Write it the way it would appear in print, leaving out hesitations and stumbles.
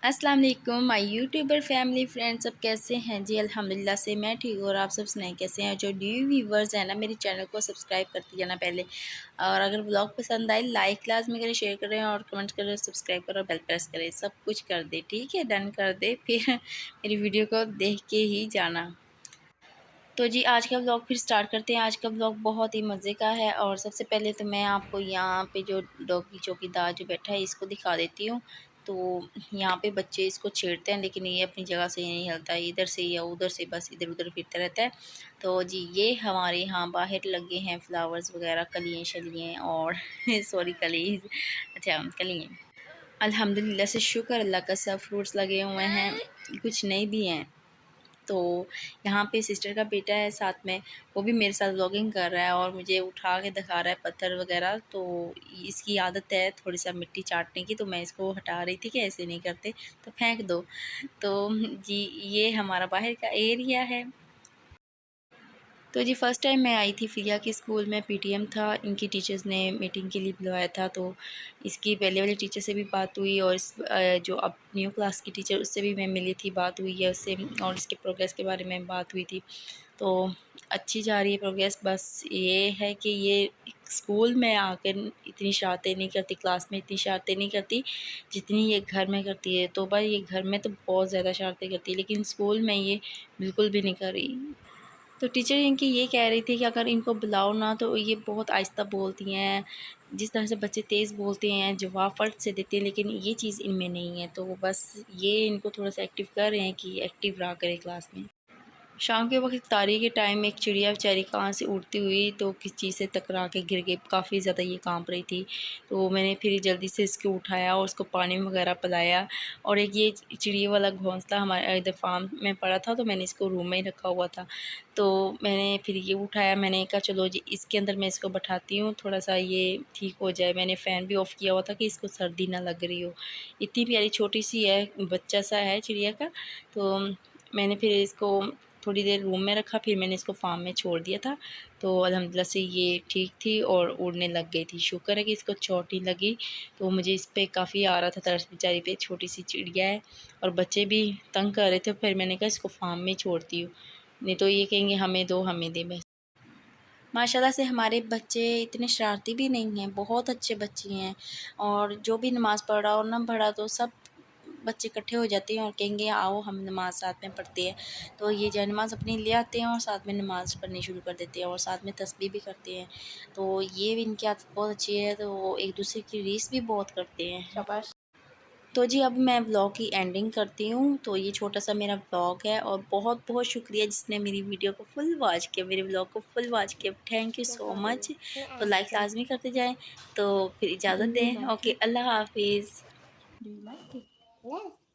अस्सलाम वालेकुम my YouTuber family friends, सब कैसे हैं जी। अल्हम्दुलिल्लाह से मैं ठीक हूँ और आप सब सुनाएं कैसे हैं। जो न्यू व्यूवर्स हैं ना, मेरे चैनल को सब्सक्राइब करते जाना पहले, और अगर व्लॉग पसंद आए लाइक लाजमी करें, शेयर करें और कमेंट करें, सब्सक्राइब करें और बेल प्रेस करें, सब कुछ कर दे, ठीक है, डन कर दे। फिर मेरी वीडियो को देख के ही जाना। तो जी आज का व्लॉग फिर स्टार्ट करते हैं। आज का व्लॉग बहुत ही मज़े का है और सबसे पहले तो मैं आपको यहाँ पे जो डॉगी चौकीदार जो बैठा है इसको दिखा देती हूँ। तो यहाँ पे बच्चे इसको छेड़ते हैं लेकिन ये अपनी जगह से नहीं हिलता, इधर से या उधर से बस इधर उधर फिरता रहता है। तो जी ये हमारे यहाँ बाहर लगे हैं फ्लावर्स वगैरह, कलियाँ शलियाँ और सॉरी कलीज, अच्छा कलियाँ। अल्हम्दुलिल्लाह से शुक्र अल्लाह का, सब फ्रूट्स लगे हुए हैं, कुछ नहीं भी हैं। तो यहाँ पे सिस्टर का बेटा है साथ में, वो भी मेरे साथ व्लॉगिंग कर रहा है और मुझे उठा के दिखा रहा है पत्थर वगैरह। तो इसकी आदत है थोड़ी सा मिट्टी चाटने की, तो मैं इसको हटा रही थी कि ऐसे नहीं करते तो फेंक दो। तो जी ये हमारा बाहर का एरिया है। तो जी फ़र्स्ट टाइम मैं आई थी फिया के स्कूल में, पीटीएम था, इनकी टीचर्स ने मीटिंग के लिए बुलवाया था। तो इसकी पहले वाले टीचर से भी बात हुई और जो अब न्यू क्लास की टीचर उससे भी मैं मिली थी, बात हुई है उससे, और इसके प्रोग्रेस के बारे में बात हुई थी। तो अच्छी जा रही है प्रोग्रेस। बस ये है कि ये स्कूल में आकर इतनी शरारतें नहीं करती, क्लास में इतनी शरारतें नहीं करती जितनी ये घर में करती है। तो भाई ये घर में तो बहुत ज़्यादा शरारतें करती है, लेकिन स्कूल में ये बिल्कुल भी नहीं कर रही। तो टीचर इनकी ये कह रही थी कि अगर इनको बुलाओ ना तो ये बहुत आहिस्ता बोलती हैं। जिस तरह से बच्चे तेज़ बोलते हैं जवाब फट से देते हैं, लेकिन ये चीज़ इनमें नहीं है। तो बस ये इनको थोड़ा सा एक्टिव कर रहे हैं कि एक्टिव रहा करें क्लास में। शाम के वक़्त तारी के टाइम एक चिड़िया बेचारी कहाँ से उड़ती हुई तो किस चीज़ से टकरा के गिर गई, काफ़ी ज़्यादा ये काँप रही थी। तो मैंने फिर जल्दी से इसको उठाया और उसको पानी वगैरह पिलाया। और एक ये चिड़िया वाला घोंसला हमारे इधर फार्म में पड़ा था, तो मैंने इसको रूम में ही रखा हुआ था। तो मैंने फिर ये उठाया, मैंने कहा चलो जी इसके अंदर मैं इसको बैठाती हूँ, थोड़ा-सा ये ठीक हो जाए। मैंने फ़ैन भी ऑफ़ किया हुआ था कि इसको सर्दी ना लग रही हो। इतनी प्यारी छोटी-सी है, बच्चा सा है चिड़िया का। तो मैंने फिर इसको थोड़ी देर रूम में रखा, फिर मैंने इसको फार्म में छोड़ दिया था। तो अल्हम्दुलिल्लाह से ये ठीक थी और उड़ने लग गई थी। शुक्र है कि इसको चोट नहीं लगी। तो मुझे इस पे काफ़ी आ रहा था तरस बेचारी पे, छोटी सी चिड़िया है और बच्चे भी तंग कर रहे थे। फिर मैंने कहा इसको फार्म में छोड़ती हूँ, नहीं तो ये कहेंगे हमें दो हमें दे बस। माशाल्लाह से हमारे बच्चे इतने शरारती भी नहीं हैं, बहुत अच्छे बच्चे हैं। और जो भी नमाज़ पढ़ा और ना पढ़ा तो सब बच्चे इकट्ठे हो जाते हैं और कहेंगे आओ हम नमाज़ साथ में पढ़ते हैं। तो ये जो नमाज़ अपनी ले आते हैं और साथ में नमाज़ पढ़नी शुरू कर देते हैं और साथ में तस्बीह भी करते हैं। तो ये भी इनकी आदत बहुत अच्छी है, तो वो एक दूसरे की रीस भी बहुत करते हैं। शाबाश। तो जी अब मैं व्लॉग की एंडिंग करती हूँ। तो ये छोटा-सा मेरा व्लॉग है और बहुत-बहुत शुक्रिया जिसने मेरी वीडियो को फुल वॉच किया, मेरे व्लॉग को फुल वॉच किया। Thank you so much. तो लाइक लाज़मी करते जाएँ। तो फिर इजाज़त दें। ओके, अल्लाह हाफ़िज़। Do you like it? Yes.